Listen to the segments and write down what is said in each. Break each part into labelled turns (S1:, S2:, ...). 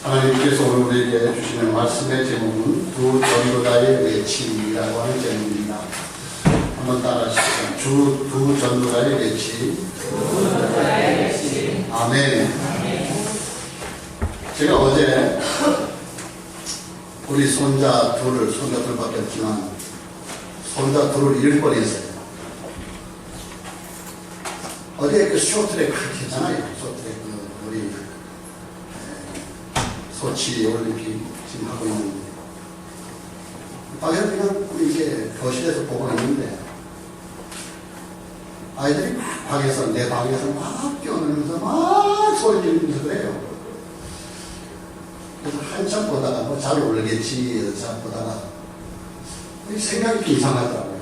S1: 하나님께서 오늘 우리에게 주시는 말씀의 제목은 두 전도자의 외침이라고 하는 제목입니다. 한번 따라하시죠. 두 전도자의 외침. 아멘. 제가 어제 우리 손자 둘밖에 없지만 손자 둘을 잃을 뻔했어요. 어제 그 쇼트랙 그렇게 했잖아요. 쇼트랙 우리 소치 올림픽 지금 하고 있는데 방에서 그냥 이게 교실에서 보고 있는데 아이들이 막 내 방에서 막 뛰어놀면서 막 소리 지르면서 그래요. 그래서 한참 보다가 뭐 잘 오르겠지 잘 보다가 생각이 이상하더라고요.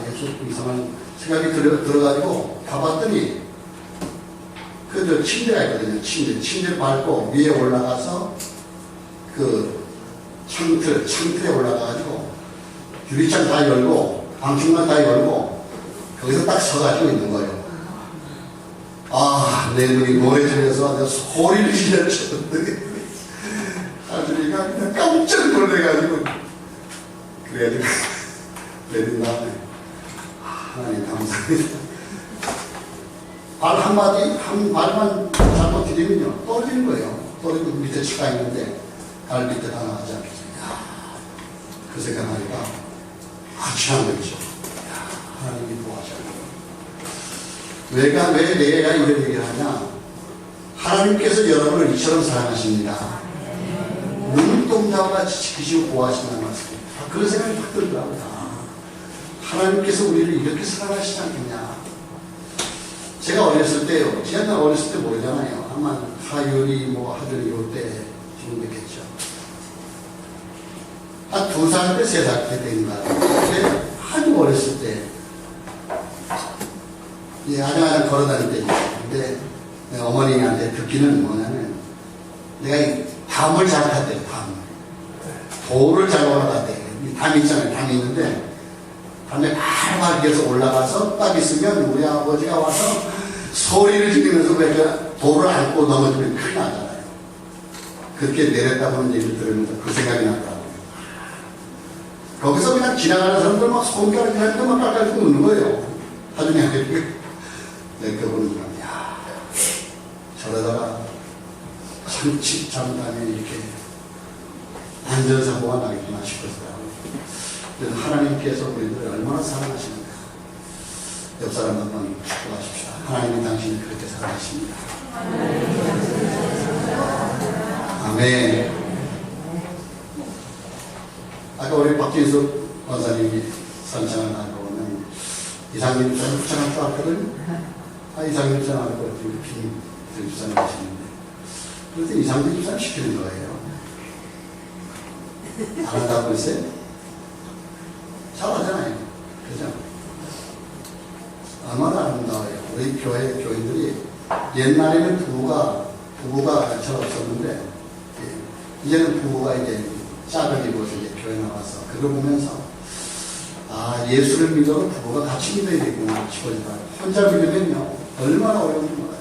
S1: 이게 좀 이상한 생각이 들어가지고 가봤더니 그 침대가 있거든요. 침대를 밟고 위에 올라가서 그 창틀에 올라가가지고 유리창 다 열고 방충망 다 열고 거기서 딱 서가지고 있는 거예요. 내 눈이 모래지면서 내가 소리를 질렀는데 아주리가 그냥 깜짝 놀래가지고 그래가지고 내린 다음에 하나님 감사합니다. 발 한 발만 잘못 디디면요 떨어지는 거예요. 떨어지고 밑에 치가 있는데 발 밑에 다 나가지 않겠습니까? 그 생각하니까 취한 거죠. 하나님이 도와줘요. 왜 내가 이런 얘기를 하냐? 하나님께서 여러분을 이처럼 사랑하십니다. 눈동자와 같이 지키시고 보호하신다는 말씀입니다. 그런 생각이 확 들더라고요. 하나님께서 우리를 이렇게 사랑하시지 않겠냐? 제가 어렸을 때요. 제가 어렸을 때 모르잖아요. 아마 하율이 하준이 이럴 때 지금 됐겠죠. 한 2살 때, 3살 때 된가. 근데 아주 어렸을 때 아장아장 걸어다닐 때 근데 내가 어머니한테 듣기는 뭐냐면 내가 담을 잘 탔대요. 돌을 잘 올라갔대요. 담이 있잖아요. 담이 있는데 담에 발발해서 올라가서 딱 있으면 우리 아버지가 와서 소리를 지르면서 돌을 안고 넘어지면 큰일 나잖아요. 그렇게 내렸다고는 얘기를 들으면서 그 생각이 나더라고요. 거기서 그냥 지나가는 사람들 막 손가락을 하니까 막 깔깔깔 웃는 거예요. 나중에 내가 보는 사람, 저러다가 참치 잘못하면 이렇게 안전사고가 나겠구나 싶었어요. 그래서 하나님께서 우리들을 얼마나 사랑하시는가. 옆 사람 한번 축복하십시오. 하나님은 당신을 그렇게 사랑하십니다. 아멘. 아까 우리 박진숙 원사님이 선창을 하고 오면 이상민 주사님 후창할 줄 알거든요. 이상민 주사님 하고 우리 피 주사님 하시는데 그래서 이상민 주사님 시키는 거예요. 안 한다고 했어요? 잘하잖아요. 그죠? 얼마나 아름다워요. 우리 교인들이 옛날에는 부부가 잘 없었는데 이제는 부부가 이제 짝을 입어서 이제 교회 나와서 그걸 보면서 예수를 믿어도 부부가 같이 믿어야 되구나 싶어지더라고요. 혼자 믿으면요 얼마나 어려운지 몰라요.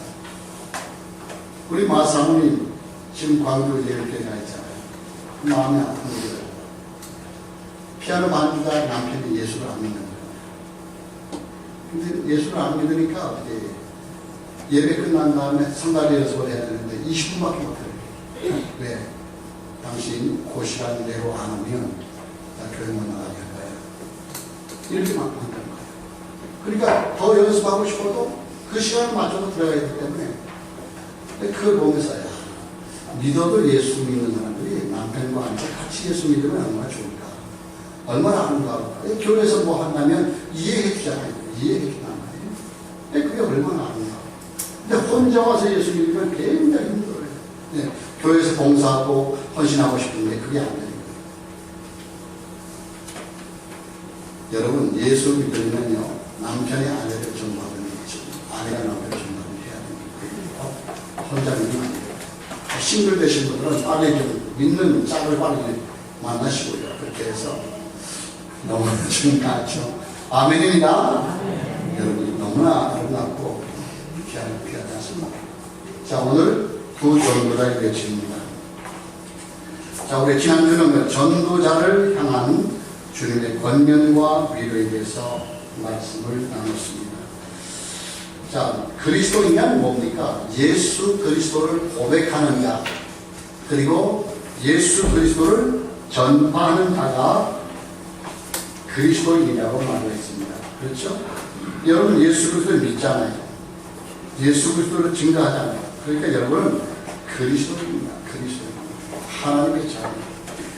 S1: 우리 마사모님 지금 광주 예일교회가 있잖아요. 마음이 아픈 거예요. 피아노 반주자 남편이 예수를 안 믿는 거예요. 근데 예수를 안 믿으니까 어떻게 예배 끝난 다음에 성가대 연습을 해야 되는데 20분밖에 못해요. 왜? 당신 그 시간 내로 안 오면 나 교회 못 나가게 할 거야. 이렇게 막 한다는 거예요. 그러니까 더 연습하고 싶어도 그 시간을 맞춰서 들어가야 되기 때문에 그걸 보면서 믿어도 예수 믿는 사람들이 남편과 함께 같이 예수 믿으면 얼마나 좋을까. 얼마나 아름다울까. 교회에서 뭐 한다면 이해해 주잖아요. 이해해 준단 말이에요. 그게 얼마나 아름다워. 근데 혼자 와서 예수 믿으면 굉장히 힘들어요. 교회에서 봉사하고 헌신하고 싶은데 그게 안 되는 거예요. 여러분 예수 믿으면요 남편이 아내를 존중하는 거죠. 아내가 남편을 존중하는 해야 됩니다. 혼자 믿으면 안 돼요. 싱글 되신 분들은 빨리 좀 믿는 짝을 빨리 만나시고요. 그렇게 해서 너무나 중요하죠. 아멘입니다. 여러분이 너무나 아름답고 귀하지 않습니다. 자, 오늘 두 전도자의 외침입니다. 자, 우리 지난주는 전도자를 향한 주님의 권면과 위로에 대해서 말씀을 나눴습니다. 자, 그리스도인이란 뭡니까? 예수 그리스도를 고백하는 자, 그리고 예수 그리스도를 전파하는 자가 그리스도인이라고 말을 했습니다. 그렇죠? 여러분 예수 그리스도를 믿잖아요. 예수 그리스도를 증거하잖아요. 그러니까 여러분은 그리스도입니다. 그리스도입니다. 하나님의 자녀.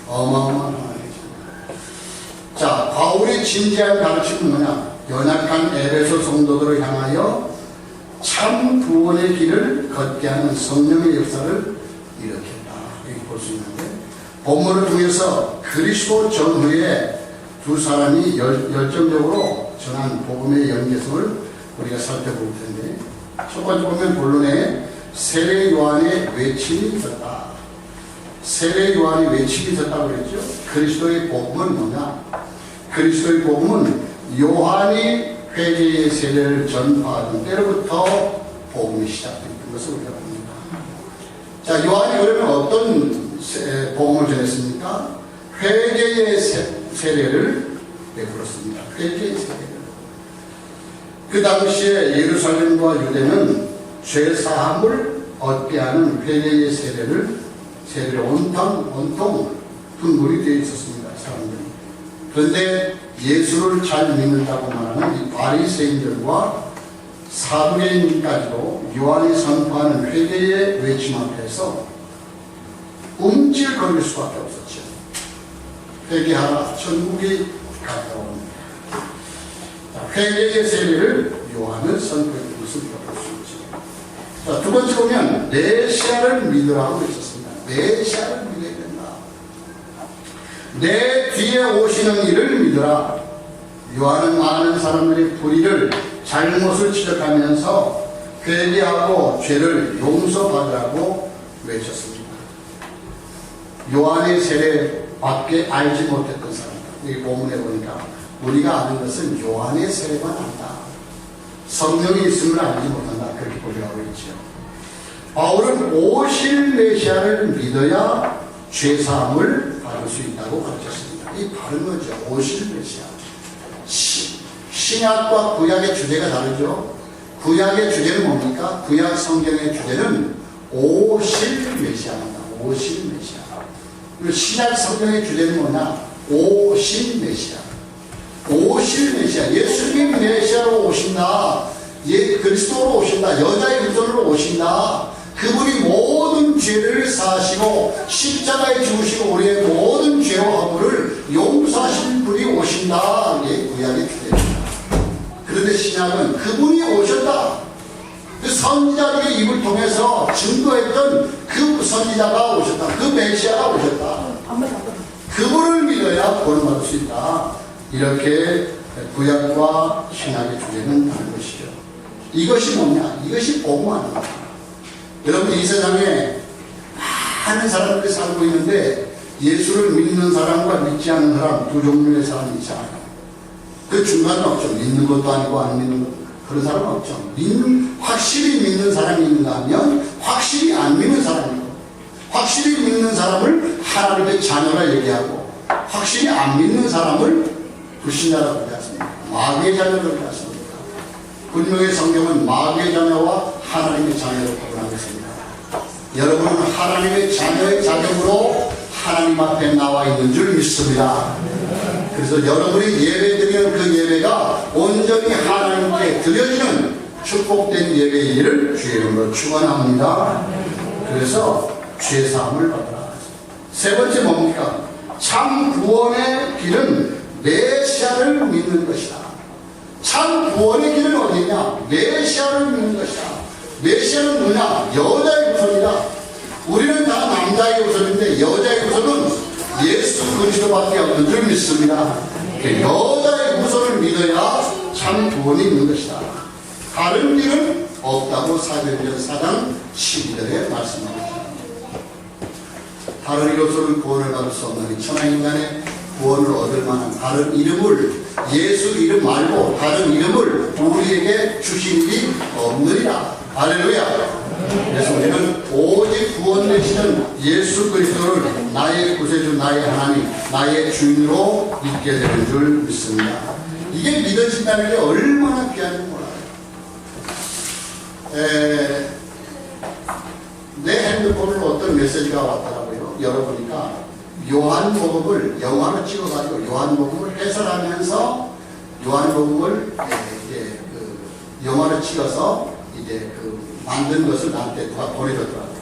S1: 어마어마한 하나님의 자녀. 자, 바울의 진지한 가르침은 뭐냐? 연약한 에베소 성도들을 향하여 참 구원의 길을 걷게 하는 성령의 역사를 일으켰다. 이렇게 볼 수 있는데, 본문을 통해서 그리스도 전후에 두 사람이 열정적으로 전한 복음의 연계성을 우리가 살펴볼 텐데, 첫 번째 보면 본론에 세례 요한의 외침이 있었다. 세례 요한의 외침이 있었다고 그랬죠. 그리스도의 복음은 뭐냐? 그리스도의 복음은 요한이 회개의 세례를 전파하던 때로부터 복음이 시작된 것을 우리가 봅니다. 자, 요한이 그러면 어떤 복음을 전했습니까? 회개의 세례를 베풀었습니다. 회개의 세례를. 그 당시에 예루살렘과 유대는 죄사함을 얻게 하는 회개의 세례를 온통 분물이 되어 있었습니다. 사람들이. 그런데 예수를 잘 믿는다고 말하는 이 바리새인들과 사두개인까지도 요한이 선포하는 회개의 외침 앞에서 움찔거릴 수밖에 없었죠. 회개하라, 천국이 가까운. 회개의 세례를 요한은 선포했던 것을 볼 수 있죠. 자, 두 번째 보면 메시아를 믿으라고 있었습니다. 메시아를 믿어야 된다. 내 뒤에 오시는 이를 믿으라. 요한은 많은 사람들의 불의를, 잘못을 지적하면서 회개하고 죄를 용서받으라고 외쳤습니다. 요한의 세례밖에 알지 못했던 사람들. 이 본문에 보니까 우리가 아는 것은 요한의 세례만 안다. 성령이 있음을 알지 못한다. 그렇게 보려고 했죠. 바울은 오실 메시아를 믿어야 죄사함을 받을 수 있다고 가르쳤습니다. 이 바른 거죠. 오실 메시아. 신약과 구약의 주제가 다르죠. 구약의 주제는 뭡니까? 구약 성경의 주제는 오실 메시아입니다. 오실 메시아. 그리고 신약 성경의 주제는 뭐냐? 오실 메시아. 오실 메시아. 예수님 메시아로 오신다. 그리스도로 오신다. 여자의 후손으로 오신다. 그분이 모든 죄를 사하시고 십자가에 죽으시고 우리의 모든 죄와 허물을 용서하실 분이 오신다. 이게 구약의 주제입니다. 그런데 신약은 그분이 오셨다. 그 선지자들의 입을 통해서 증거했던 그 선지자가 오셨다. 그 메시아가 오셨다. 그분을 믿어야 구원받을 수 있다. 이렇게 구약과 신약의 주제는 다른 것이죠. 이것이 뭐냐? 이것이 복음 아닙니까? 여러분, 이 세상에 많은 사람들이 살고 있는데 예수를 믿는 사람과 믿지 않는 사람, 두 종류의 사람이 있잖아요. 그 중간은 없죠. 믿는 것도 아니고 안 믿는 것도. 그런 사람은 없죠. 확실히 믿는 사람이 있는가 하면 확실히 안 믿는 사람이고, 확실히 믿는 사람을 하나님의 자녀라 얘기하고, 확실히 안 믿는 사람을 불신자라고 하지 않습니까? 마귀의 자녀라고 하지 않습니까? 분명히 성경은 마귀의 자녀와 하나님의 자녀로 구분하고 있습니다. 여러분은 하나님의 자녀의 자격으로 하나님 앞에 나와 있는 줄 믿습니다. 그래서 여러분이 예배드리는 그 예배가 온전히 하나님께 드려지는 축복된 예배의 일을 주의 이름으로 축원합니다. 그래서 죄사함을 받으라. 세 번째 뭡니까? 참 구원의 길은 메시아를 믿는 것이다. 참 구원의 길은 어디냐? 메시아를 믿는 것이다. 메시아는 누구냐? 여자의 후손이다. 우리는 다 남자의 후손인데 여자의 후손은 예수 그리스도밖에 없는 줄 믿습니다. 여자의 후손을 믿어야 참 구원이 있는 것이다. 다른 길은 없다고 사도행전 4장 12절에 말씀합니다. 다른 이로서는 구원을 받을 수 없는 천하인간의 구원을 얻을 만한 다른 이름을, 예수 이름 말고 다른 이름을 우리에게 주신 일이 없느니라. 할렐루야. 그래서 우리는 오직 구원 되시는 예수 그리스도를 나의 구세주, 나의 하나님, 나의 주인으로 믿게 되는 줄 믿습니다. 이게 믿어진다는 게 얼마나 귀한지 몰라요. 내 핸드폰으로 어떤 메시지가 왔더라고요. 열어보니까 요한복음을 영화로 찍어가지고 요한복음을 해설하면서 요한복음을 영화로 찍어서 이제 만든 것을 나한테 보내줬더라고요.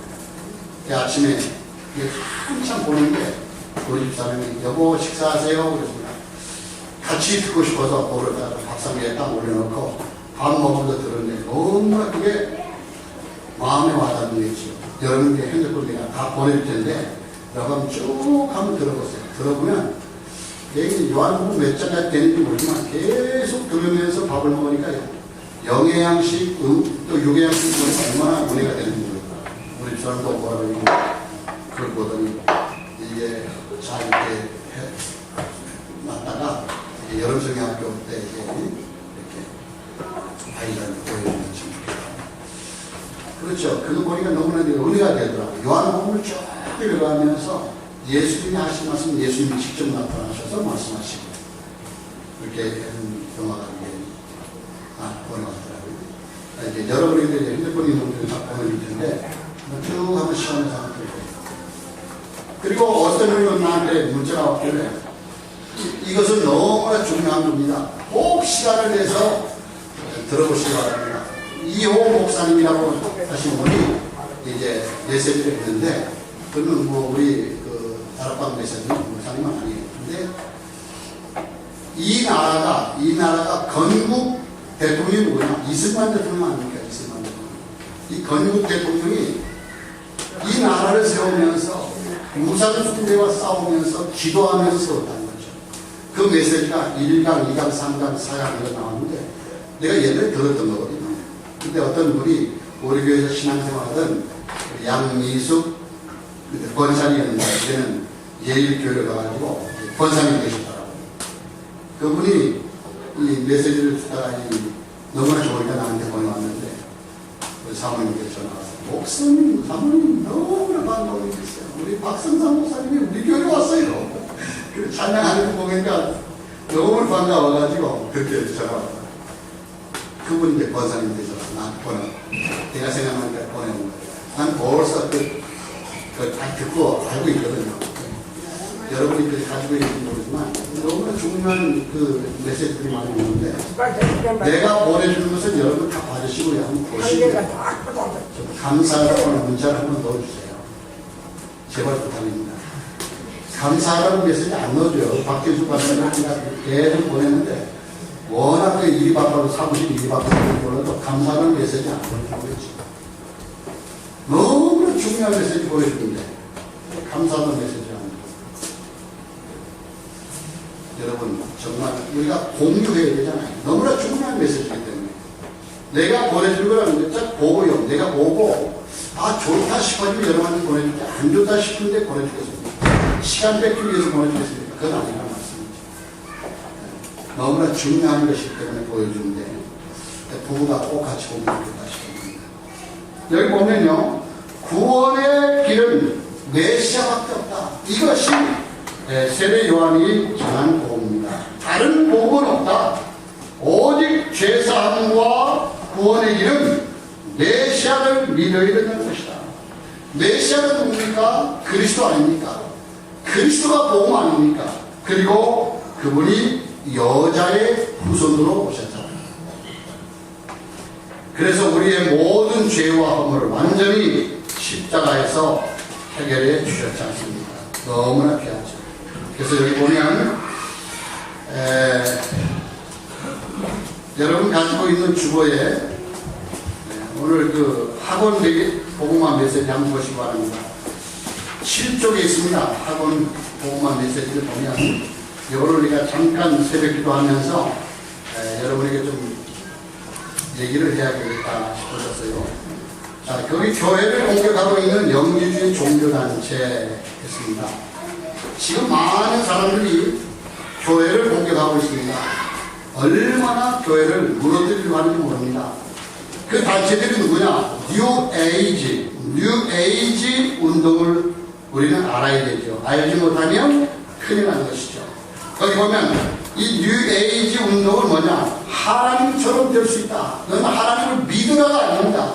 S1: 아침에 한참 보는데 우리 집사람이 여보 식사하세요 그랬습니다. 같이 듣고 싶어서 보러다가 밥상에 딱 올려놓고 밥 먹으면서 들었는데 너무나 그게 마음에 와닿는 게 있죠. 여러분께 핸드폰 내가 다 보내줄 텐데 여러분 쭉 한번 들어보세요. 들어보면 이게 요한복음 몇 장까지 되는지 모르지만 계속 들으면서 밥을 먹으니까 영의 양식, 또 육의 양식 얼마나 은혜가 되는지 모르겠다. 우리 사람도 뭐라고 그걸 보더니 이게 잘 이렇게 놨다가 여름성경학교 때 이렇게 아이들한테 보여주면 참 좋겠다. 그렇죠. 그거 보니까 너무나 은혜가 되더라고요. 요한복음을 쭉 읽어가면서 예수님이 하신 말씀, 예수님이 직접 나타나셔서 말씀하시고 그렇게 영화가 보내왔더라고요. 이제 여러분이 이제 핸드폰 있는 분들이 다 보내줄 텐데 쭉 한번 시간을 삼아 드릴게요. 그리고 어떤 분은 나한테 문자가 왔길래 이것은 너무나 중요한 겁니다. 꼭 시간을 내서 들어보시기 바랍니다. 이호 목사님이라고 하신 분이 이제 메시지를 했는데 그는 뭐 우리 다락방 메시지 목사님은 아니에요. 근데 이 나라가 건국 대통령이 뭐냐? 이승만 대통령 아닙니까? 이승만 대통령. 이 건국 대통령이 이 나라를 세우면서 무산숭배와 싸우면서 기도하면서 세웠다는 거죠. 그 메시지가 1강, 2강, 3강, 4강으로 나왔는데 내가 옛날에 들었던 거거든요. 근데 어떤 분이 우리 교회에서 신앙생활하던 양미숙 권사님이었는데 이제는 예일교회를 가가지고 권사님이 계셨더라고요. 그분이 이 메시지를 듣다가 너무나 좋으니까 나한테 보내왔는데 우리 사모님께서 전화 와서 목사님, 사모님 너무나 반가운 게 있어요. 우리 박성상 목사님이 우리 교회에 왔어요. 그 찬양하는 거 보니까 너무 반가워가지고 그렇게 전화 왔어요. 그분이 이제 권사님 되셔서 나한테 내가 생각하니까 보내온 거예요. 난 벌써 다 듣고 알고 있거든요. 여러분이 가지고 있는지 모르지만 너무나 중요한 메시지들이 많이 오는데 내가 보내주는 것은 여러분 다 받으시고 한번 보시고 감사하다는 문자를 한번 넣어주세요. 제발 부탁입니다. 감사하다는 메시지 안 넣어줘요. 박진수 박사님이 계속 보냈는데 워낙 일이 바빠도 사무실 일이 바빠도 몰라도 감사하다는 메시지 안 보내주고 너무나 중요한 메시지 보여주는데 감사하다는 메시지 안 보여주고 여러분 정말 우리가 공유해야 되잖아요. 너무나 중요한 메시지이기 때문에 내가 보내줄 거라는 게 딱 보고요. 내가 보고 좋다 싶어지면 여러분한테 보내줄게 안 좋다 싶은데 보내주겠습니다. 시간 뺏기 위해서 보내주겠습니다. 그건 아니라는 말씀이죠. 너무나 중요한 것이기 때문에 보여주는데 부부가 꼭 같이 보면 좋겠다 싶습니다. 여기 보면요. 구원의 길은 메시아밖에 없다. 이것이 세례 요한이 전한 복음입니다. 다른 복음은 없다. 오직 죄사함과 구원의 길은 메시아를 믿어야 된다는 것이다. 메시아가 누굽니까? 그리스도 아닙니까? 그리스도가 복음 아닙니까? 그리고 그분이 여자의 후손으로 오셨잖아요. 그래서 우리의 모든 죄와 허물을 완전히 십자가에서 해결해 주셨지 않습니까? 너무나 귀하죠. 그래서 여기 보면 여러분 가지고 있는 주보에 오늘 학원 복음화 메시지 한번 보시기 바랍니다. 7쪽에 있습니다. 학원 복음화 메시지를 보면 이거를 우리가 잠깐 새벽 기도하면서 여러분에게 좀 얘기를 해야 되겠다 싶어졌어요. 자, 거기 교회를 공격하고 있는 영지주의 종교단체였습니다. 지금 많은 사람들이 교회를 공격하고 있습니다. 얼마나 교회를 무너뜨리려고 하는지 모릅니다. 그 단체들이 누구냐? 뉴 에이지 운동을 우리는 알아야 되죠. 알지 못하면 큰일 나는 것이죠. 거기 보면 이 뉴 에이지 운동은 뭐냐? 하나님처럼 될 수 있다. 너는 하나님을 믿으라가 아닙니다.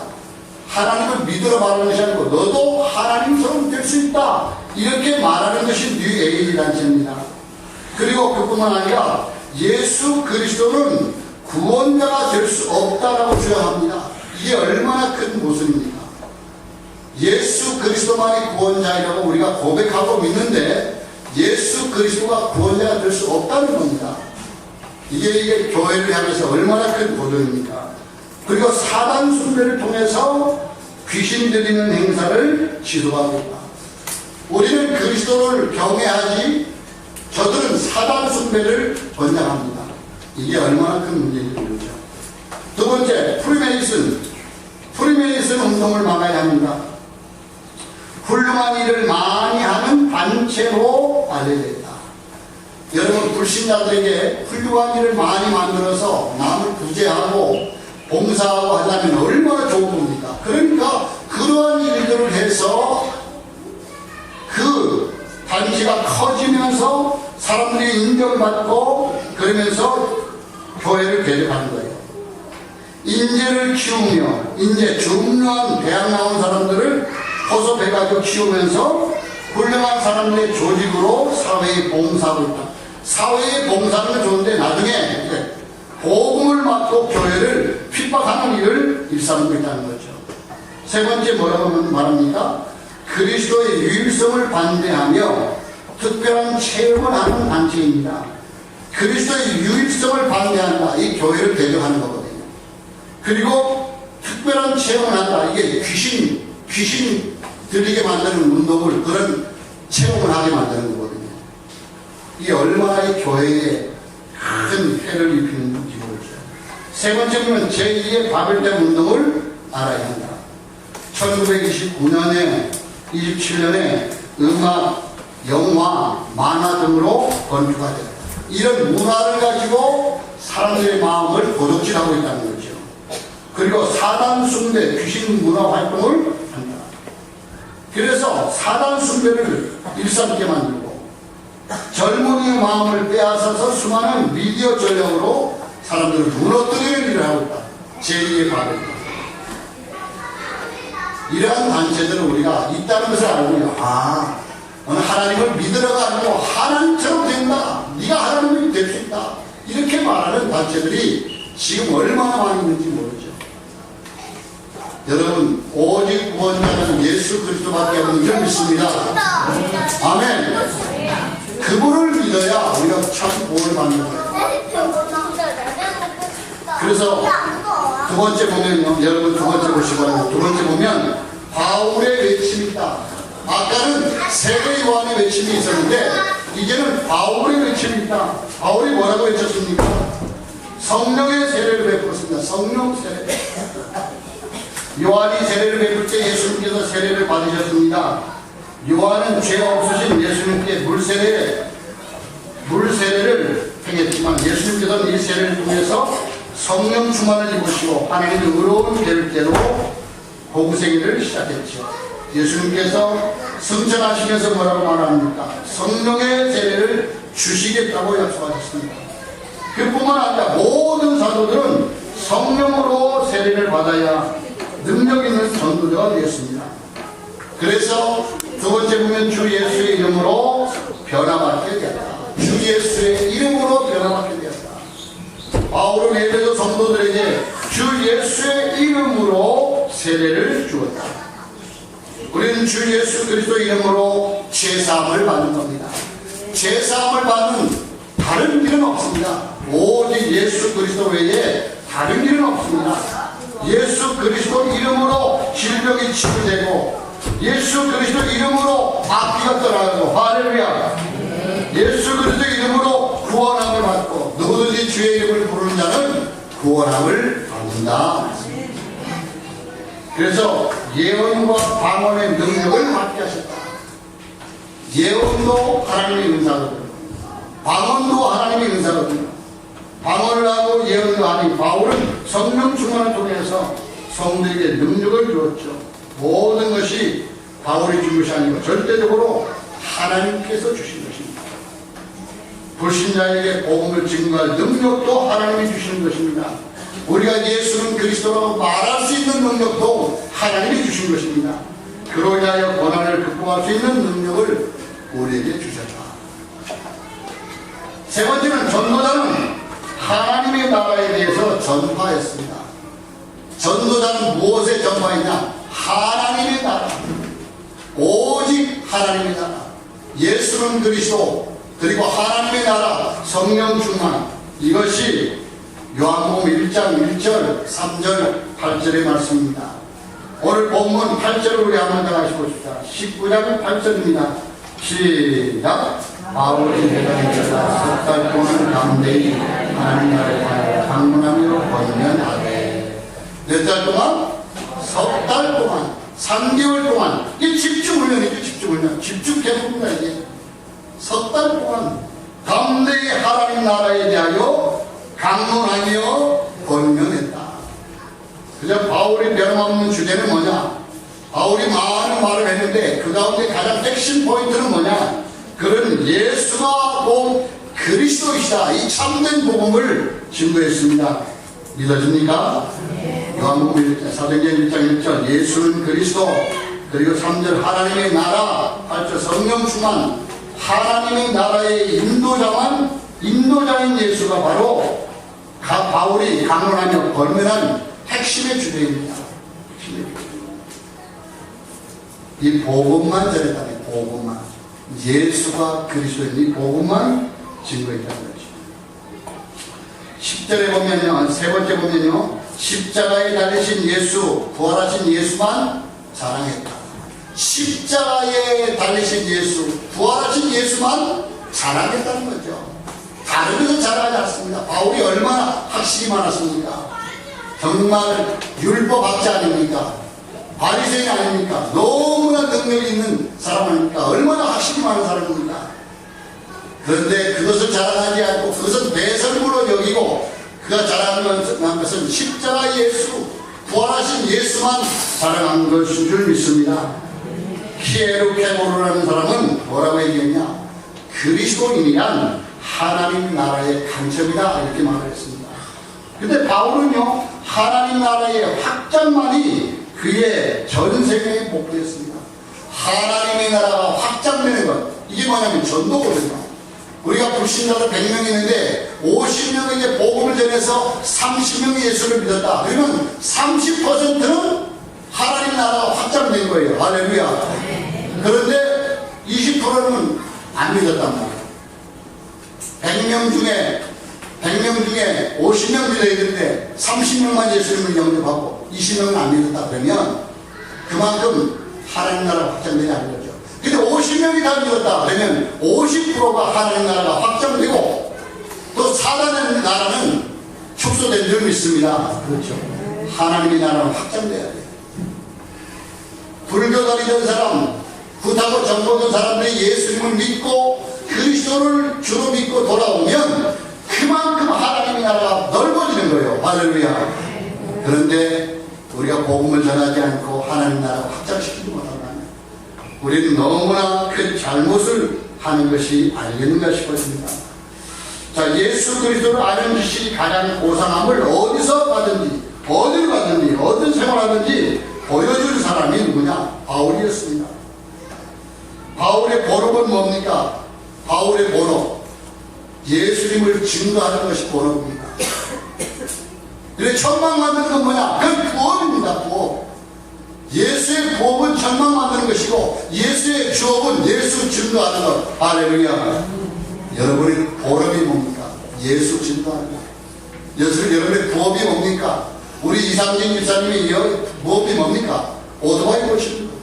S1: 하나님을 믿으라 말하는 것이 아니고 너도 하나님처럼 될 수 있다. 이렇게 말하는 것이 뉴 에이지 단체입니다. 그리고 그뿐만 아니라 예수 그리스도는 구원자가 될 수 없다라고 주장합니다. 이게 얼마나 큰 모순입니까? 예수 그리스도만이 구원자이라고 우리가 고백하고 믿는데 예수 그리스도가 구원자가 될 수 없다는 겁니다. 이게 교회를 향해서 얼마나 큰 고전입니까? 그리고 사단 숭배를 통해서 귀신 들리는 행사를 지도하고 있다. 우리는 그리스도를 경외하지 저들은 사단 숭배를 권장합니다. 이게 얼마나 큰 문제인지 모르죠. 두 번째, 프리메이슨 운동을 막아야 합니다. 훌륭한 일을 많이 하는 단체로 알려야 된다. 여러분, 불신자들에게 훌륭한 일을 많이 만들어서 남을 구제하고 봉사하고 하려면 얼마나 좋은 겁니까? 그러니까 그러한 일들을 해서 그 단체가 커지면서 사람들이 인정받고 그러면서 교회를 개혁하는 거예요. 인재를 키우며 인재 중요한 대학 나온 사람들을 호섭해가지고 키우면서 훌륭한 사람들의 조직으로 사회에 봉사하고 있다. 사회에 봉사하는 건 좋은데 나중에 복음을 맡고 교회를 핍박하는 일을 일삼고 있다는 거죠. 세 번째 뭐라고 말합니까? 그리스도의 유일성을 반대하며 특별한 체험을 하는 단체입니다. 그리스도의 유일성을 반대한다. 이 교회를 대적하는 거거든요. 그리고 특별한 체험을 한다. 이게 귀신 들리게 만드는 운동을 그런 체험을 하게 만드는 거거든요. 이게 얼마나 이 교회에 큰 해를 입히는지 모르죠. 세 번째 보면 제2의 바벨탑 운동을 알아야 한다. 1929년에 27년에 음악, 영화, 만화 등으로 건조가 됐다. 이런 문화를 가지고 사람들의 마음을 고독질하고 있다는 거죠. 그리고 사단 숭배, 귀신 문화 활동을 한다. 그래서 사단 숭배를 일삼게 만들고 젊은이의 마음을 빼앗아서 수많은 미디어 전략으로 사람들을 무너뜨리는 일을 하고 있다. 제2의 바벨탑. 이러한 단체들은 우리가 있다는 것을 알고 너는 하나님을 믿으라가 아니고 하나님처럼 된다. 네가 하나님이 될 수 있다. 이렇게 말하는 단체들이 지금 얼마나 많이 있는지 모르죠. 여러분, 오직 구원자는 예수 그리스도밖에 없는 줄 믿습니다. 아멘. 그분을 믿어야 우리가 참 구원을 받는 거예요. 그래서 두 번째 보면요, 여러분 두 번째 보시고요. 두 번째 보면 바울의 외침이 있다. 아까는 세례 요한의 외침이 있었는데 이제는 바울의 외침이 있다. 바울이 뭐라고 외쳤습니까? 성령의 세례를 베풀었습니다. 성령 세례. 요한이 세례를 베풀 때 예수님께서 세례를 받으셨습니다. 요한은 죄 없으신 예수님께 물세례를 행했지만 예수님께서는 이 세례를 통해서 성령 충만을 입으시고 하나님의 의로운 계획대로 공생애를 시작했죠. 예수님께서 승천하시면서 뭐라고 말합니까? 성령의 세례를 주시겠다고 약속하셨습니다. 그뿐만 아니라 모든 사도들은 성령으로 세례를 받아야 능력 있는 전도자가 되었습니다. 그래서 두 번째 보면 주 예수의 이름으로 변화받게 되었다. 주 예수의 이름으로 변화받게 되었다. 바울은 에베소 성도들에게 주 예수의 이름으로 세례를 주었다. 우리는 주 예수 그리스도 이름으로 제사함을 받는 겁니다. 제사함을 받는 다른 길은 없습니다. 오직 예수 그리스도 외에 다른 길은 없습니다. 예수 그리스도 이름으로 질병이 치유되고 예수 그리스도 이름으로 악기가 떠나고 할렐루야. 예수 그리스도 이름으로 구원함을 받고 누구든지 주의 이름을 부르는 자는 구원함을 받는다. 그래서 예언과 방언의 능력을 받게 하셨다. 예언도 하나님의 은사거든요. 방언도 하나님의 은사거든요. 방언을 하고 예언도 하니 바울은 성령 충만을 통해서 성도에게 능력을 주었죠. 모든 것이 바울이 준 것이 아니고 절대적으로 하나님께서 주신 것입니다. 불신자에게 복음을 증거할 능력도 하나님이 주시는 것입니다. 우리가 예수는 그리스도라고 말할 수 있는 능력도 하나님이 주신 것입니다. 그로 인하여 고난을 극복할 수 있는 능력을 우리에게 주셨다. 세 번째는 전도자는 하나님의 나라에 대해서 전파했습니다. 전도자는 무엇에 전파했냐? 하나님의 나라. 오직 하나님의 나라. 예수는 그리스도, 그리고 하나님의 나라, 성령 충만. 이것이 요한복음 1장 1절, 3절, 8절의 말씀입니다. 오늘 본문 8절을 우리 한번 더 같이 보십시다. 19장 8절입니다. 시작. 바울이 회당에 들어가 10달 동안 담대히 하나님 나라에 방문하며 권면하되. 몇 달 동안? 10달 동안, 3개월 동안. 이게 집중훈련이죠. 집중훈련. 집중해봅니다. 이게 10달 동안 담대히 하나님 나라에 대하여 강론하며 권면했다. 그저 바울이 변함없는 주제는 뭐냐? 바울이 많은 말을 했는데 그 가운데 가장 핵심 포인트는 뭐냐? 그는 예수가 곧 그리스도이시다. 이 참된 복음을 증거했습니다. 믿어집니까? 요한복음 사도행전 1장 1절 예수는 그리스도, 그리고 3절 하나님의 나라, 8절 성령 충만. 하나님의 나라의 인도자인 예수가 바로 바울이 강론하며 권면한 핵심의 주제입니다. 이 복음만 전했다네. 복음만. 예수가 그리스도인 이 복음만 증거했다는 것이죠. 10절에 보면요, 세 번째 보면요, 십자가에 달리신 예수, 부활하신 예수만 자랑했다. 십자가에 달리신 예수, 부활하신 예수만 자랑했다는 거죠. 다른 것은 자랑하지 않습니다. 바울이 얼마나 학식이 많았습니까? 정말 율법학자 아닙니까? 바리새인 아닙니까? 너무나 능력이 있는 사람 아닙니까? 얼마나 학식이 많은 사람입니까? 그런데 그것을 자랑하지 않고 그것은 배설물로 여기고 그가 자랑한 것은 십자가 예수, 부활하신 예수만 자랑한 것인 줄 믿습니다. 피에르 케모르라는 사람은 뭐라고 얘기했냐? 그리스도인이란 하나님 나라의 간첩이다 이렇게 말을 했습니다. 근데 바울은요, 하나님 나라의 확장만이 그의 전생의 목표였습니다. 하나님의 나라가 확장되는 것, 이게 뭐냐면 전도거든요. 우리가 불신자들 100명 있는데 50명에게 복음을 전해서 30명이 예수를 믿었다. 그러면 30%는 하나님 나라가 확장된 거예요. 할렐루야. 그런데 20%는 안 믿었단 말이에요. 100명 중에 50명 믿어야 되는데 30명만 예수님을 영접하고 20명은 안 믿었다 그러면 그만큼 하나님 나라가 확장되지 않는 거죠. 근데 50명이 다 믿었다 그러면 50%가 하나님 나라가 확장되고 또 사단의 나라는 축소된 줄 믿습니다. 그렇죠. 하나님의 나라는 확장돼야 돼요. 불교 다니던 사람, 굿하고 정보던 사람들이 예수님을 믿고 그리스도를 주로 믿고 돌아오면 그만큼 하나님의 나라가 넓어지는 거예요. 할렐루야. 그런데 우리가 복음을 전하지 않고 하나님 나라를 확장시키지 못한다면 우리는 너무나 큰 잘못을 하는 것이 아니겠는가 싶어집니다. 자, 예수 그리스도를 아는 것이 가장 고상함을 어디서 가든지 어딜 가든지 어떤 생활하든지 보여줄 사람이 누구냐? 바울이었습니다. 바울의 본업은 뭡니까? 바울의 본업, 예수님을 증거하는 것이 본업입니다. 그래 천막 만드는 건 뭐냐? 그건 부업입니다. 부업. 예수의 부업은 천막 만드는 것이고 예수의 주업은 예수 증거하는 것. 할렐루야. 여러분의 본업이 뭡니까? 예수 증거하는 것. 여러분의 부업이 뭡니까? 우리 이상진 집사님의 부업이 뭡니까? 오토바이 고치는 것.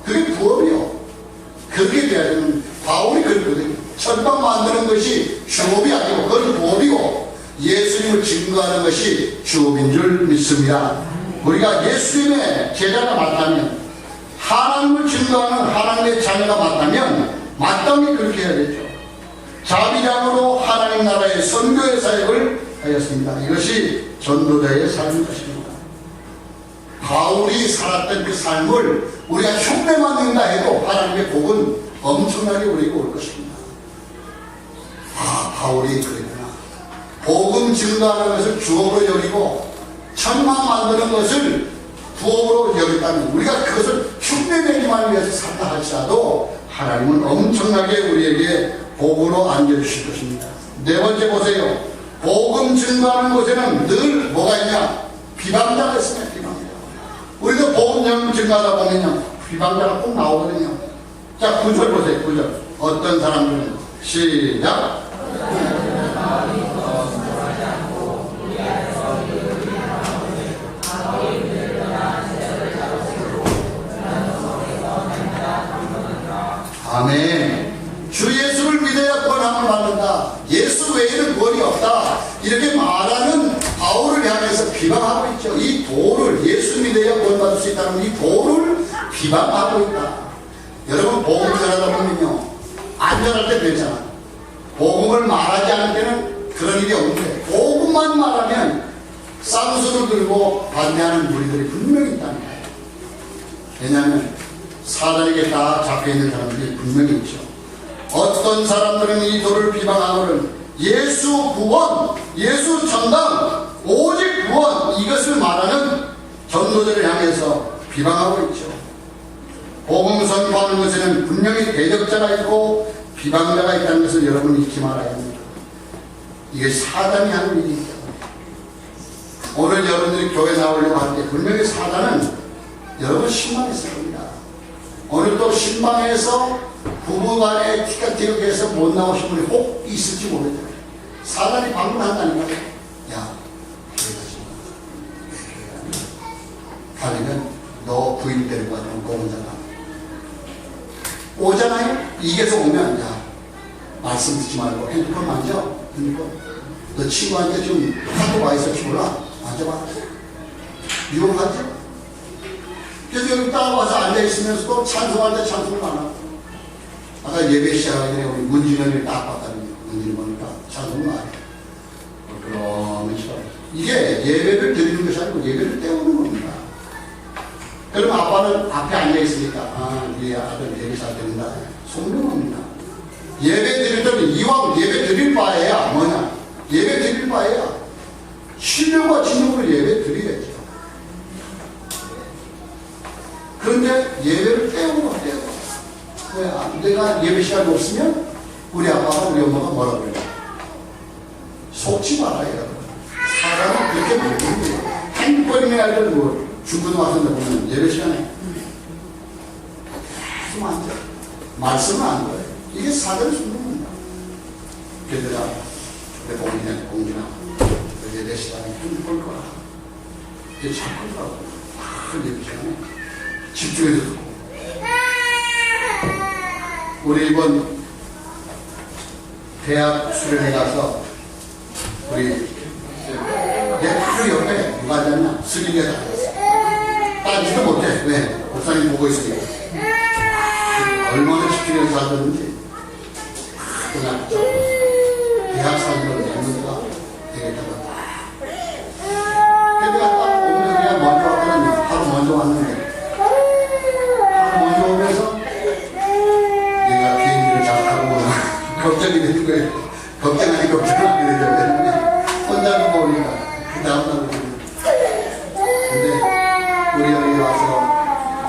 S1: 그게 부업이요. 그렇게 돼야 되는, 바울이 그랬거든요. 천막 만드는 것이 주업이 아니고 그건 부업이고 예수님을 증거하는 것이 주업인 줄 믿습니다. 우리가 예수님의 제자가 맞다면, 하나님을 증거하는 하나님의 자녀가 맞다면 마땅히 그렇게 해야 되죠. 자비장으로 하나님 나라의 선교의 사역을 하였습니다. 이것이 전도자의 삶인 것입니다. 바울이 살았던 그 삶을 우리가 흉내만 낸다 해도 하나님의 복은 엄청나게 우리에게 올 것입니다. 아, 바울이 그랬구나. 복음 증거하는 것을 주업으로 여기고 천만 만드는 것을 부업으로 여겼다면 우리가 그것을 흉내내기만 위해서 산다 할지라도 하나님은 엄청나게 우리에게 복으로 안겨주실 것입니다. 네 번째 보세요. 복음 증거하는 곳에는 늘 뭐가 있냐? 비방자가 있습니다. 비방자. 우리도 복음 증거하다 보면요, 비방자가 꼭 나오거든요. 자, 9절 보세요. 9절. 어떤 사람들은 시작. 아멘. 주 예수를 믿어야 권함을 받는다. 예수 외에는 권이 없다. 이렇게 말하는 바울을 향해서 비방하고 있죠. 이 도를 예수 믿어야 권받을 수 있다는 이 도를 비방하고 있다. 여러분, 복음을 전하다 보면요, 안전할 때 괜찮아. 복음을 말하지 않을 때는 그런 일이 없는데 복음만 말하면 쌍수를 들고 반대하는 무리들이 분명히 있다는 거예요. 왜냐하면 사단에게 다 잡혀있는 사람들이 분명히 있죠. 어떤 사람들은 이 도를 비방하고는 예수 구원, 예수 전당, 오직 구원, 이것을 말하는 전도자를 향해서 비방하고 있죠. 복음 선포하는 것에는 분명히 대적자가 있고 비방자가 있다는 것을 여러분이 잊지 말아야 합니다. 이게 사단이 하는 일이기 때문에 오늘 여러분들이 교회 나오려고 할 때 분명히 사단은 여러분 실망했을 겁니다. 오늘도 실망해서 부부간에 티격태격해서 못 나오신 분이 혹 있을지 모르겠어요. 사단이 방문한다니까요. 야, 교회 가지 마. 가면 너 부인 데리고 가면 오잖아. 오잖아요? 이게서 오면, 야, 말씀 듣지 말고 핸드폰 만져. 핸드폰. 너 친구한테 좀 하고 와 있을지 몰라. 만져봐. 유혹하죠? 그래서 여기 딱 와서 앉아있으면서도 찬송할 때 찬송을 안 하고. 아까 예배 시작하기 전에 우리 문진영을 딱 봤다니. 문진영 보니까 찬송을 안 해. 그러면서 이게 예배를 드리는 것이 아니고 예배를 때우는 겁니다. 그럼 아빠는 앞에 앉아있으니까, 아, 우리 아들 예배 잘 드린다. 속명합니다. 예배 드릴 때는 이왕 예배 드릴 바에야 뭐냐? 예배 드릴 바에야 신령과 진정으로 예배 드리겠죠. 그런데 예배를 때우고. 왜? 내가 예배 시간이 없으면 우리 아빠가 우리 엄마가 뭐라 그래요? 속지 말아요, 여러분. 사람은 그렇게 모르는 거예요. 행복이네 아이들 뭐 중고등학생들 보면 예배 시간에 계속 앉아. 말씀은 안 거예요. 이게 사단의 순간입니다. 걔들아, 내 공기나 예배 시간에 행복할 거라. 이게 자꾸 하고 예배 시간에 집중해서 듣고. 우리 이번 대학 수련회 가서 우리 내 바로 옆에 누가 앉았냐? 스님이 앉았어. 따지도 못해. 왜? 목사님 보고 있으니까. 얼마나 집중해서 살았는지. 그냥 대학 사람들 내는가 되겠다고. 걔가 딱 오면 그냥 먼저 왔거든요. 바로 먼저 왔는데. 바로 먼저 오면서 내가 비행기를 잘 타고 걱정이 되는 거예요. 걱정하니 걱정하게 되죠. 혼자 보니까 그 다음날 근데 우리 여기 와서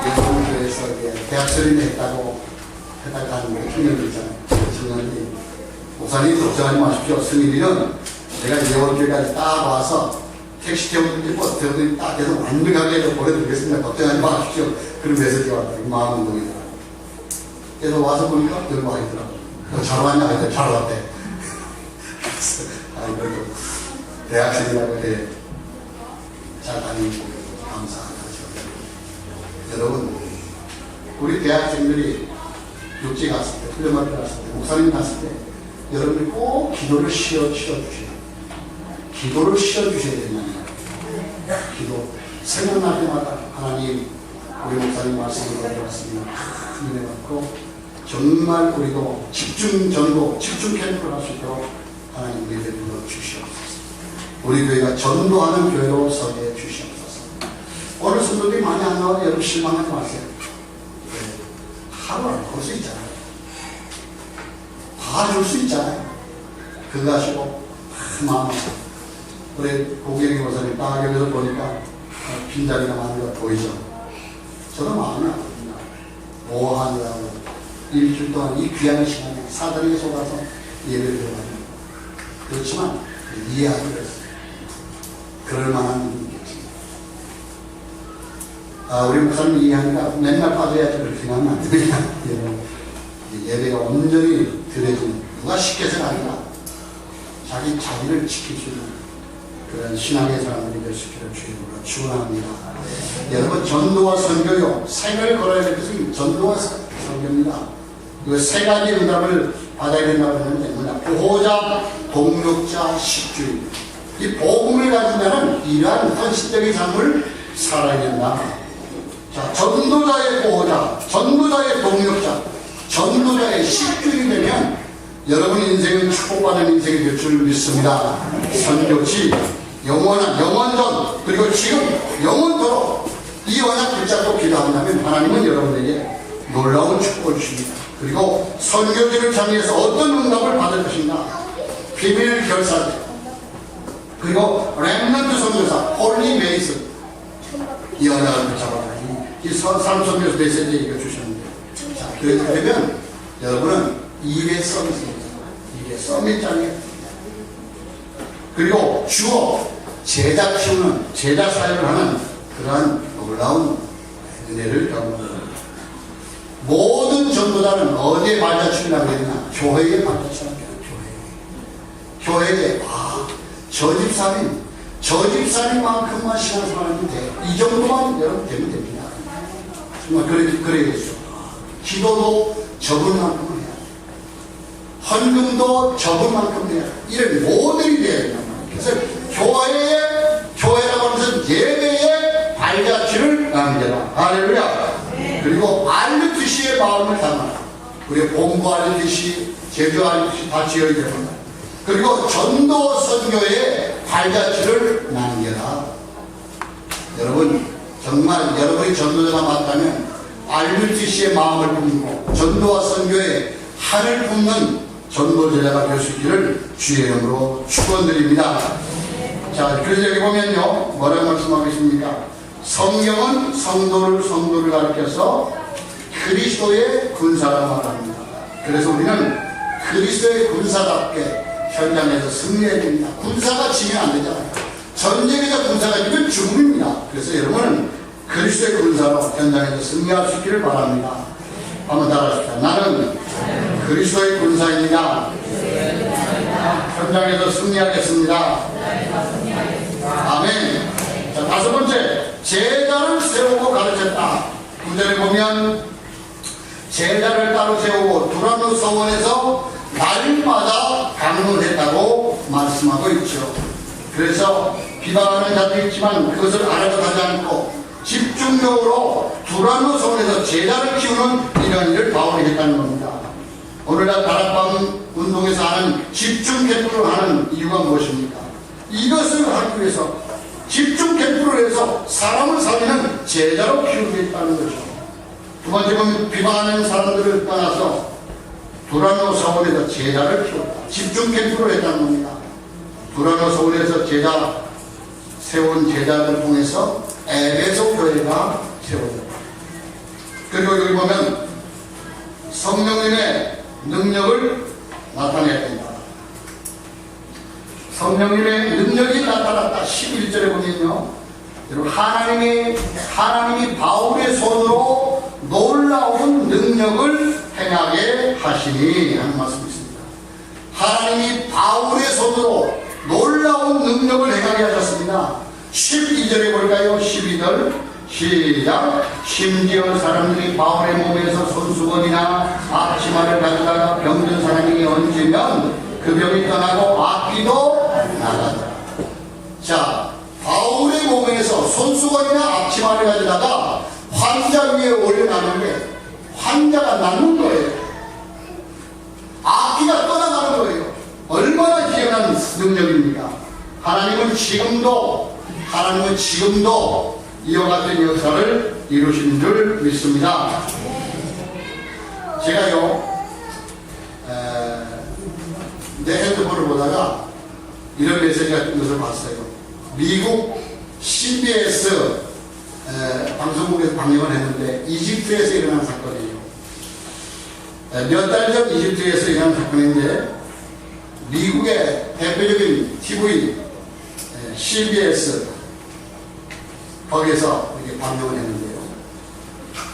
S1: 예수교회에서 대학 수련회 했다고 하는 청년들 있잖아요. 청년이 목사님 걱정하지 마십시오. 승일이는 내가 예원교회까지 딱 와서 택시 태우든지 버스 태우든지 딱 해서 완벽하게 보내드리겠습니다. 걱정하지 마십시오. 그런 메시지가 왔더라고요. 마음 운동이더라고요. 그래서 와서 보니까 별거 아니더라고요. 잘 왔냐? 하여튼 잘 왔대. 아니, 그래도 대학생이라고 해. 잘 다니고 감사하죠. 여러분, 우리 대학생들이 육지 갔을 때, 훈련받으러 갔을 때, 목사님 갔을 때, 여러분이 꼭 기도를 쉬어주셔야 돼요. 기도를 쉬어주셔야 된다는 거예요. 기도. 생각날 때마다 하나님, 우리 목사님 말씀을 들었습니다. 은혜 받고, 정말 우리도 집중 전도, 집중 캠프를 할 수 있도록 하나님 우리에게 불러주시옵소서. 우리 교회가 전도하는 교회로 서게 주시옵소서. 오늘 성도들이 많이 안 나와도 여러분 실망하지 마세요. 하루 안 나올 수 있잖아요. 봐줄 수 있잖아요. 그거 하시고 마음 우리 고경희 목사님 딱 여기서 보니까 빈자리가 많은 거 보이죠. 저도 마음이 아픕니다. 뭐 하느라고 일주일 동안 이 귀한 시간에 사단에게 속아서 예배를 드려가지고 그렇지만 이해하기로 했어요. 그럴 만한 일이 있겠습니다. 우리 목사님 이해하니까 맨날 빠져야지 그렇게 생각하면 안 됩니다. 예배가 온전히 드려지는 누가 시켜서는 아니라 자기를 지킬 수 있는 그런 신앙의 사람들이 될 수 있기를 주님으로 축원합니다. 여러분 전도와 선교요 생을 걸어야 될 것은 전도와 선교입니다. 이 세 가지 응답을 받아야 된다고 하는데 뭐냐? 보호자, 동력자, 식주인. 이 복음을 가진 자는 이러한 헌신적인 삶을 살아야 된다. 자, 전도자의 보호자, 전도자의 동력자, 전도자의 식주인이 되면 여러분 인생은 축복받는 인생이 될 줄 믿습니다. 선교지, 영원한 영원전, 그리고 지금 영원토록 이 언약 붙잡고 기도한다면 하나님은 여러분에게 놀라운 축복을 주십니다. 그리고 선교지를 장려해서 어떤 응답을 받을 것인가? 비밀 결사대, 그리고 렘넌트 선교사, 홀리 메이슨, 이 언약을 붙잡아라. 이 삼선교사 메시지 읽어주셨는데, 자, 그러면 여러분은 입에 썸이 있습니다. 입에 썸이 짱이에요. 그리고 주어, 제자 키우는, 제자 사역을 하는 그러한 놀라운 은혜를 경험합니다. 모든 전도자는 어디에 발자취라고 했나? 교회에 발자취라고 해요. 교회에. 저 집사님만큼만 신앙생활하면 돼. 이 정도만 여러분 되면 됩니다. 정말 그래야겠죠. 기도도 적은 만큼 해야 돼. 헌금도 적은 만큼 해야 돼. 이런 모델이 돼야 된단 말이에요. 그래서 교회라고 하면서 예배에 발자취를 남겨라. 할렐루야. 그리고 알듯이의 마음을 담아라. 우리 본부 알듯이, 제주 알듯이 다 지어야 됩니다. 그리고 전도 선교에 발자취를 남겨라. 여러분, 정말 여러분이 전도자가 맞다면 알듯이의 마음을 품고 전도와 선교에 한을 품는 전도제자가 될 수 있기를 주의 이름으로 축원드립니다. 자, 그래서 여기 보면요, 뭐라고 말씀하고 있습니까? 성경은 성도를 가르쳐서 그리스도의 군사라 말합니다. 그래서 우리는 그리스도의 군사답게 현장에서 승리해야 됩니다. 군사가 지면 안 되잖아요. 전쟁에서 군사가 지면 죽음입니다. 그래서 여러분은 그리스도의 군사로 현장에서 승리할 수 있기를 바랍니다. 한번 따라하십시오. 나는 그리스도의 군사입니다. 현장에서 승리하겠습니다. 아멘. 자, 다섯 번째, 제자를 세우고 가르쳤다. 구절에 보면 제자를 따로 세우고 두란노 서원에서 날마다 강론했다고 말씀하고 있죠. 그래서 비방하는 자도 있지만 그것을 알아도 가지 않고 집중적으로 두란노 서원에서 제자를 키우는 이런 일을 바울이 했다는 겁니다. 오늘날 다락방 운동에서 하는 집중 캠프를 하는 이유가 무엇입니까? 이것을 하기 위해서 집중 캠프를 해서 사람을 살리는 제자로 키우겠다는 거죠. 두 번째 보면 비방하는 사람들을 떠나서 두란노 서원에서 제자를 키웠다. 집중 캠프를 했다는 겁니다. 두란노 서원에서 세운 제자를 통해서 에베소 교회가 세워졌다. 그리고 여기 보면 성령님의 능력을 나타내야 된다. 성령님의 능력이 나타났다. 11절에 보면요, 하나님이 바울의 손으로 놀라운 능력을 행하게 하시니 하는 말씀이 있습니다. 하나님이 바울의 손으로 놀라운 능력을 행하게 하셨습니다. 12절에 볼까요? 12절 시작. 심지어 사람들이 바울의 몸에서 손수건이나 앞치마를 가져다가 병든 사람에게 얹으면 그 병이 떠나고 악귀도 나가더라. 자, 바울의 몸에서 손수건이나 앞치마를 가져다가 환자 위에 올려놨는데 환자가 낫는 거예요. 악귀가 떠나가는 거예요. 얼마나 희한한 능력입니까? 하나님은 지금도 이와 같은 역사를 이루시는 줄 믿습니다. 제가요 내 핸드폰을 보다가 이런 메시지 같은 것을 봤어요. 미국 CBS 방송국에서 방영을 했는데 이집트에서 일어난 사건이에요. 몇 달 전 이집트에서 일어난 사건인데 미국의 대표적인 TV CBS 거기서 이렇게 방영을 했는데요.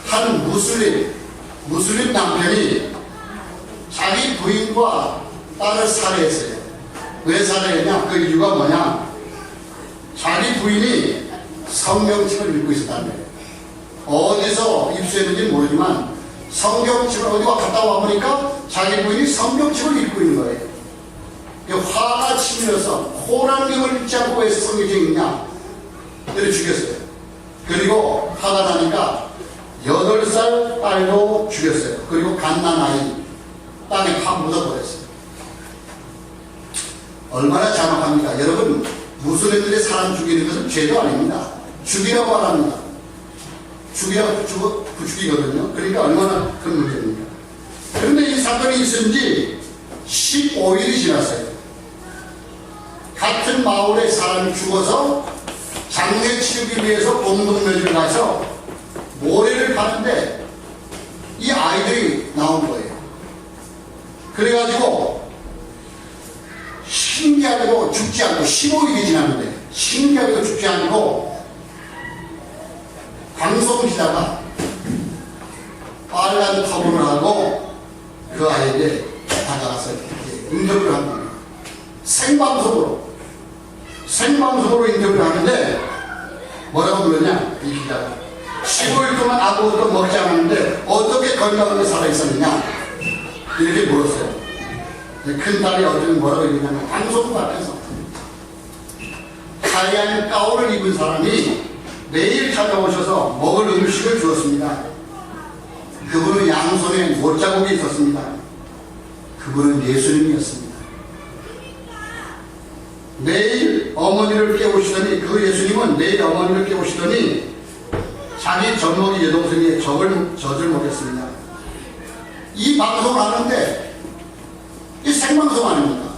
S1: 한 무슬림 남편이 자기 부인과 딸을 살해했어요. 왜 살해했냐? 그 이유가 뭐냐? 자기 부인이 성경책을 읽고 있었다는 거예요. 어디서 입수했는지 모르지만 성경책을 어디가 갔다 와보니까 자기 부인이 성경책을 읽고 있는 거예요. 화가 치밀어서 코란경을 읽지 않고 왜 성경책 읽냐? 그래서 죽였어요. 그리고 화가 나니까 8살 딸도 죽였어요. 그리고 갓난아이 땅에 팍 묻어버렸어요. 얼마나 잔혹합니까? 여러분, 무슬림들이 사람 죽이는 것은 죄도 아닙니다. 죽이라고 말합니다. 죽이라고 죽이거든요. 그러니까 얼마나 큰 문제입니까? 그런데 이 사건이 있은 지 15일이 지났어요. 같은 마을에 사람이 죽어서 장례 치르기 위해서 공동묘지를 가서 모래를 파는데 이 아이들이 나온 거예요. 그래가지고 신기하게도 죽지 않고 15일이 지났는데 신기하게도 죽지 않고 방송기자가 빨간 터블을 하고 그 아이에게 다가가서 인터뷰를 한 겁니다. 생방송으로 인터뷰를 하는데 뭐라고 그러냐? 이 기자가 15일 동안 아무것도 먹지 않았는데 어떻게 건강하게 살아있었느냐? 이렇게 물었어요. 큰딸이 어떤 뭐라고 얘기하냐면 방송 앞에서 하얀 가운을 입은 사람이 매일 찾아오셔서 먹을 음식을 주었습니다. 그분은 양손에 못자국이 있었습니다. 그분은 예수님이었습니다. 매일 어머니를 깨우시더니 그 예수님은 매일 어머니를 깨우시더니 자기 젖먹이 여동생의 젖을 먹였습니다. 이 방송을 하는데 이 생방송 아닙니까?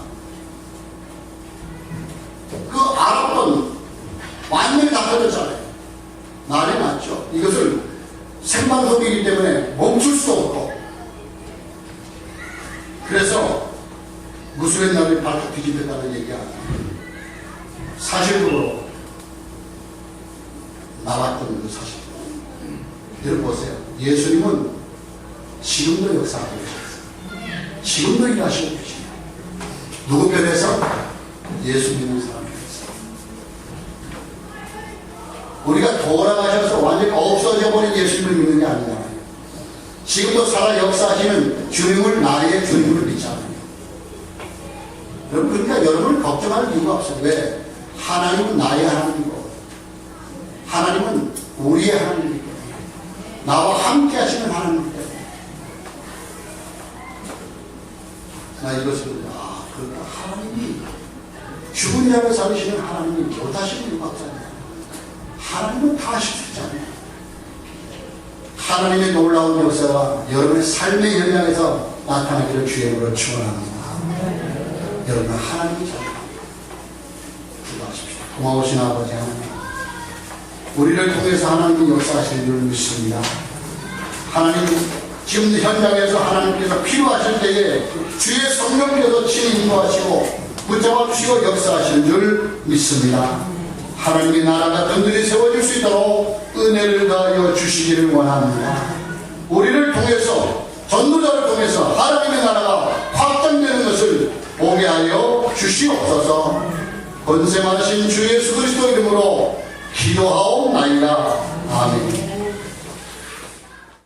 S1: 그 알았던 완전히 다 터졌잖아요. 난리 났죠. 이것을 생방송이기 때문에 멈출 수도 없고 그래서 무슬림 나라를 발칵 뒤집혔다는 얘기가 사실적으로 나왔던 그 사실. 여러분 보세요. 예수님은 지금도 역사하고 계십니다. 지금도 일하시고 계십니다. 누구 편에서? 예수 믿는 사람 편에서. 우리가 돌아가셔서 완전히 없어져 버린 예수님을 믿는 게 아니잖아요. 지금도 살아 역사하시는 주님을 나의 주님을 믿잖아요. 여러분, 그러니까 여러분을 걱정할 이유가 없어요. 왜? 하나님은 나의 하나님이고 하나님은 우리의 하나님이기 때문에 나와 함께 하시는 하나님이기 때문에 나 이것을 그러니까 하나님이 죽은 자를 살리시는 하나님이 못하시는 이유가 없잖아요. 하나님은 다 하실 수 있잖아요. 하나님의 놀라운 역사가 여러분의 삶의 현장에서 나타나기를 주의 이름으로 축원합니다. 여러분 하나님이 잘 기도하십시오. 고마우신 아버지 하나님, 우리를 통해서 하나님이 역사하시는 줄 믿습니다. 하나님 지금 현장에서 하나님께서 필요하실 때에 주의 성령께서 친히 인도하시고 붙잡아 주시고 역사하시는 줄 믿습니다. 하나님의 나라가 든든히 세워질 수 있도록 은혜를 더하여 주시기를 원합니다. 우리를 통해서 전도자를 통해서 하나님의 나라가 확장되는 것을 보게 하여 주시옵소서. 권세 많으신 주 예수 그리스도 이름으로 기도하옵나이다. 아멘.